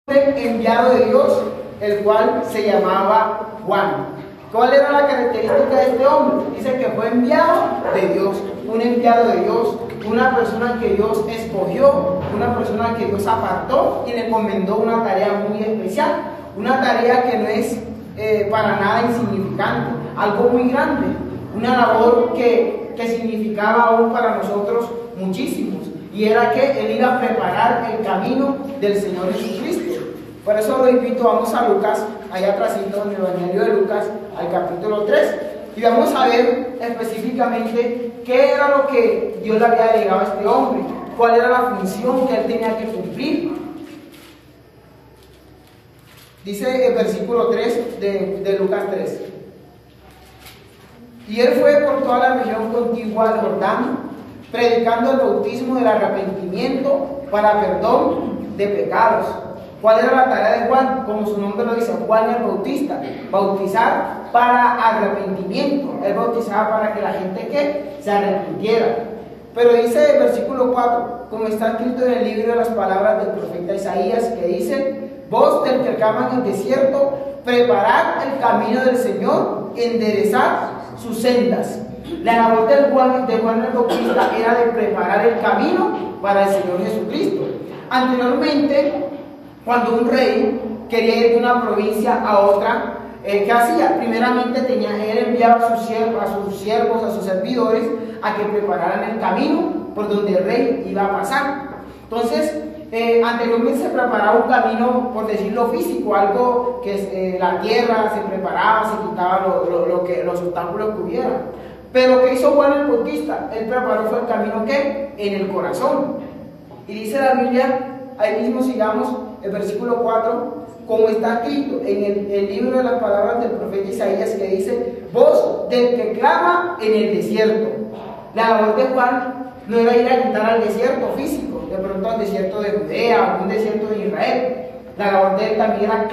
enviado de Dios, el cual se llamaba Juan. ¿Cuál era la característica de este hombre? Dice que fue enviado de Dios, un enviado de Dios, una persona que Dios escogió, una persona que Dios apartó y le encomendó una tarea muy especial, una tarea que no es para nada insignificante, algo muy grande, una labor que significaba aún para nosotros muchísimos, y era que Él iba a preparar el camino del Señor Jesucristo. Por eso lo invito, vamos a Lucas, allá atrásito en el Evangelio de Lucas, al capítulo 3, y vamos a ver específicamente qué era lo que Dios le había delegado a este hombre, cuál era la función que él tenía que cumplir. Dice el versículo 3 de Lucas 3. Y él fue por toda la región contigua al Jordán, predicando el bautismo del arrepentimiento para perdón de pecados. ¿Cuál era la tarea de Juan? Como su nombre lo dice, Juan el Bautista, bautizar para arrepentimiento. Él bautizaba para que la gente que se arrepintiera. Pero dice el versículo 4, como está escrito en el libro de las palabras del profeta Isaías, que dice: voz del que clama en el desierto, preparad el camino del Señor, enderezad sus sendas. La labor de Juan el Bautista era de preparar el camino para el Señor Jesucristo. Anteriormente, cuando un rey quería ir de una provincia a otra, ¿qué hacía? Primeramente él enviaba a sus siervos, a sus servidores, a que prepararan el camino por donde el rey iba a pasar. Entonces, anteriormente se preparaba un camino, por decirlo físico, algo que la tierra se preparaba, se quitaba los obstáculos que hubiera. Pero ¿qué hizo Juan el Bautista? Él preparó fue el camino ¿qué? En el corazón. Y dice la Biblia, ahí mismo sigamos el versículo 4, como está escrito en el libro de las palabras del profeta Isaías, que dice: voz del que clama en el desierto. La labor de Juan no era ir a gritar al desierto físico, de pronto al desierto de Judea, o un desierto de Israel. La labor de él también era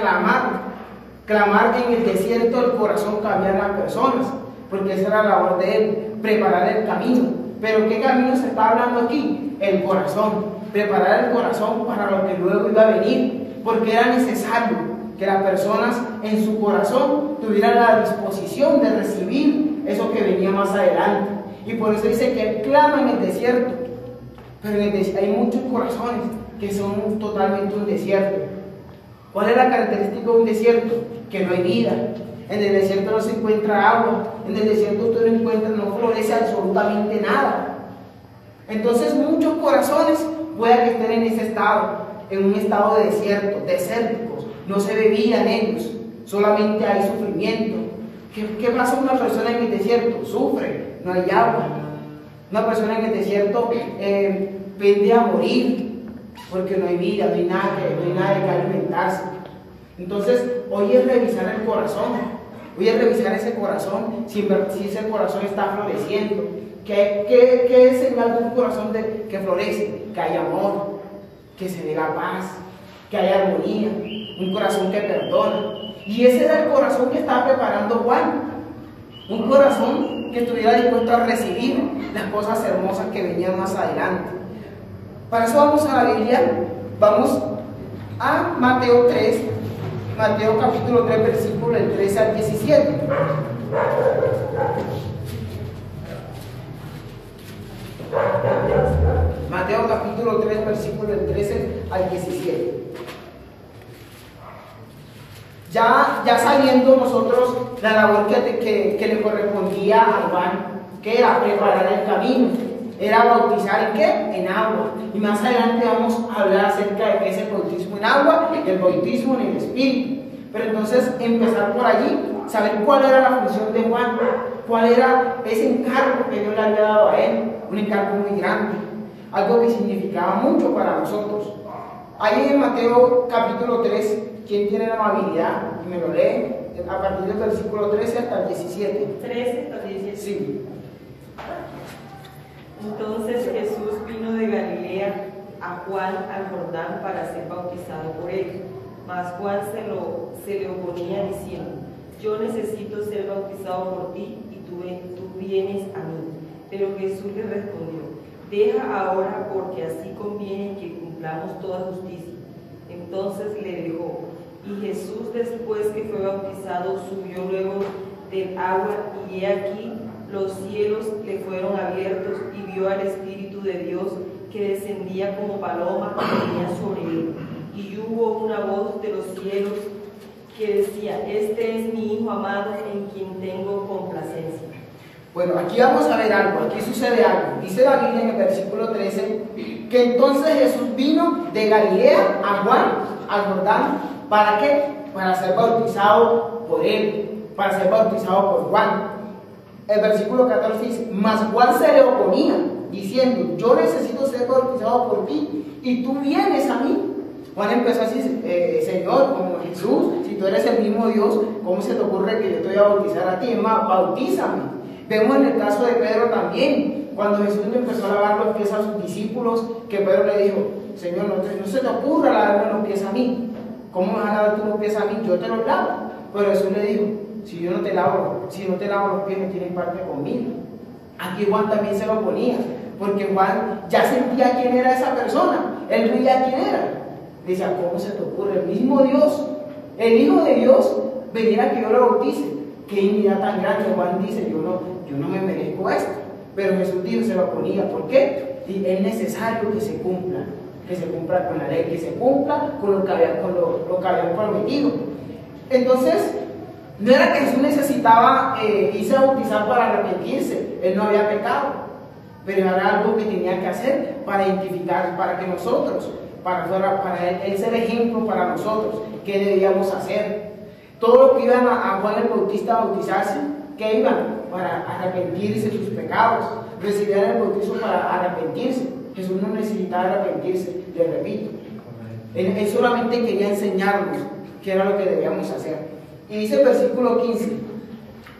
clamar en el desierto del corazón, cambiar a las personas, porque esa era la labor de él, preparar el camino. Pero ¿qué camino se está hablando aquí? El corazón. Preparar el corazón para lo que luego iba a venir, porque era necesario que las personas en su corazón tuvieran la disposición de recibir eso que venía más adelante. Y por eso dice que él clama en el desierto. Pero en el desierto hay muchos corazones que son totalmente un desierto. ¿Cuál es la característica de un desierto? Que no hay vida. En el desierto no se encuentra agua. En el desierto usted no encuentra, no florece absolutamente nada. Entonces muchos corazones puede que estén en ese estado, en un estado de desierto, desérticos, no se ve vida en ellos, solamente hay sufrimiento. ¿Qué pasa con una persona en el desierto? Sufre, no hay agua. Una persona en el desierto pende a morir, porque no hay vida, no hay nada de que alimentarse. Entonces, hoy es revisar el corazón, hoy es revisar ese corazón, si ese corazón está floreciendo. ¿Qué es señal de un corazón que florece? Que hay amor, que se dé la paz, que hay armonía, un corazón que perdona. Y ese era el corazón que estaba preparando Juan, un corazón que estuviera dispuesto a recibir las cosas hermosas que venían más adelante. Para eso vamos a la Biblia, vamos a Mateo 3, Mateo capítulo 3, versículo del 13 al 17. Mateo capítulo 3, versículo del 13 al 17. Ya sabiendo nosotros la labor que le correspondía a Juan, que era preparar el camino, era bautizar ¿en qué? En agua. Y más adelante vamos a hablar acerca de qué es el bautismo en agua y el bautismo en el Espíritu. Pero entonces empezar por allí, saber cuál era la función de Juan, cuál era ese encargo que Dios le había dado a él, un encargo muy grande, algo que significaba mucho para nosotros. Ahí en Mateo capítulo 3, ¿quién tiene la amabilidad? Y me lo lee a partir del versículo 13 hasta el 17. 13 hasta el 17. Sí. Entonces Jesús vino de Galilea a Juan al Jordán para ser bautizado por él. Mas Juan se le oponía diciendo: yo necesito ser bautizado por ti y tú vienes a mí. Pero Jesús le respondió: deja ahora, porque así conviene que cumplamos toda justicia. Entonces le dejó. Y Jesús, después que fue bautizado, subió luego del agua, y he aquí los cielos le fueron abiertos, y vio al Espíritu de Dios que descendía como paloma y venía sobre él. Y hubo una voz de los cielos que decía: Este es mi Hijo amado, en quien tengo complacencia. Bueno, aquí vamos a ver algo, aquí sucede algo. Dice la Biblia en el versículo 13 que entonces Jesús vino de Galilea a Juan, al Jordán. ¿Para qué? Para ser bautizado por él, para ser bautizado por Juan. El versículo 14 dice: mas Juan se le oponía, diciendo: yo necesito ser bautizado por ti, y tú vienes a mí. Juan empezó así: Señor, como Jesús, si tú eres el mismo Dios, ¿cómo se te ocurre que yo te voy a bautizar a ti? Es más, bautízame. Vemos en el caso de Pedro también, cuando Jesús le empezó a lavar los pies a sus discípulos, que Pedro le dijo: Señor, no se te ocurra lavarme los pies a mí. ¿Cómo me vas a lavar tú los pies a mí? Yo te los lavo. Pero Jesús le dijo: si no te lavo los pies, no tienes parte conmigo. Aquí Juan también se lo ponía, porque Juan ya sentía quién era esa persona, él veía quién era. Decía: ¿cómo se te ocurre? El mismo Dios, el Hijo de Dios, venir a que yo lo bautice. Qué dignidad tan grande. Juan dice: yo no me merezco esto. Pero Jesús dijo, se lo ponía. ¿Por qué? Y es necesario que se cumpla con la ley, que se cumpla con lo que habían prometido. Entonces, no era que Jesús necesitaba irse a bautizar para arrepentirse, él no había pecado, pero era algo que tenía que hacer para identificar, para que nosotros, para él ser ejemplo para nosotros, ¿qué debíamos hacer? Todo lo que iban a Juan el Bautista a bautizarse, ¿qué iban? Para arrepentirse de sus pecados, recibían el bautizo para arrepentirse. Jesús no necesitaba arrepentirse, le repito. Él solamente quería enseñarnos qué era lo que debíamos hacer. Y dice el versículo 15: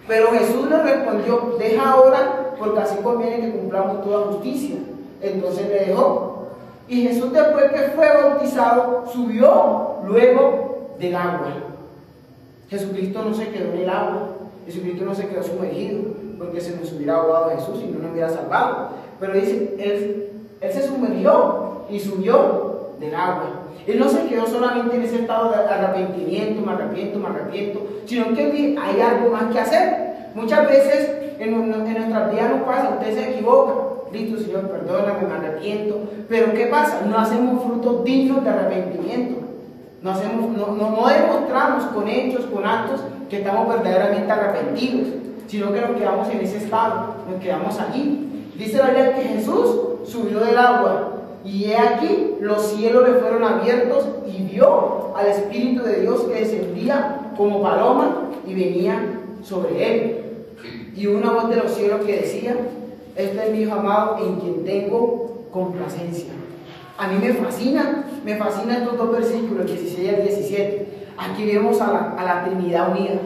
pero Jesús le respondió: deja ahora, porque así conviene que cumplamos toda justicia. Entonces le dejó. Y Jesús, después que fue bautizado, subió luego del agua. Jesucristo no se quedó en el agua, Jesucristo no se quedó sumergido, porque se nos hubiera ahogado Jesús y no nos hubiera salvado. Pero dice, él se sumergió y subió del agua. Él no se quedó solamente en ese estado de arrepentimiento, me arrepiento, sino que hay algo más que hacer. Muchas veces en nuestras vidas nos pasa: usted se equivoca, listo, Señor, perdóname, me arrepiento. Pero ¿qué pasa? No hacemos frutos dignos de arrepentimiento. No demostramos con hechos, con actos, que estamos verdaderamente arrepentidos, sino que nos quedamos en ese estado, nos quedamos allí. Dice la Biblia que Jesús subió del agua, y he aquí los cielos le fueron abiertos, y vio al Espíritu de Dios que descendía como paloma y venía sobre él. Y una voz de los cielos que decía: este es mi Hijo amado, en quien tengo complacencia. A mí me fascinan estos dos versículos, 16 al 17. Aquí vemos a la Trinidad unida.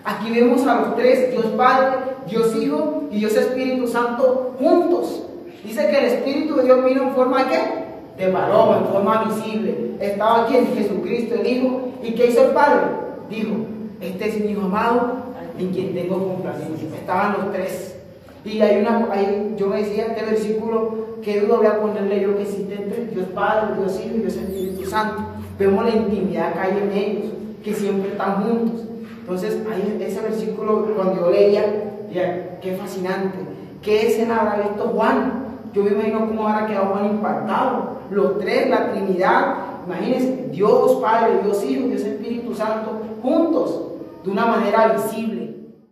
Aquí vemos a los tres, Dios Padre, Dios Hijo y Dios Espíritu Santo, juntos. Dice que el Espíritu de Dios vino en forma ¿qué? De paloma, en forma visible. Estaba aquí en Jesucristo, el Hijo. ¿Y qué hizo el Padre? Dijo: este es mi Hijo amado, en quien tengo complacencia. Estaban los tres. Y yo me decía, este versículo, ¿qué duda voy a ponerle yo que existe entre Dios Padre, Dios Hijo y Dios Espíritu Santo? Vemos la intimidad que hay en ellos, que siempre están juntos. Entonces, ese versículo, cuando yo leía, qué fascinante. ¿Qué escena habrá visto Juan? Yo me imagino cómo habrá quedado Juan impactado. Los tres, la Trinidad, imagínense, Dios Padre, Dios Hijo y Dios Espíritu Santo, juntos, de una manera visible.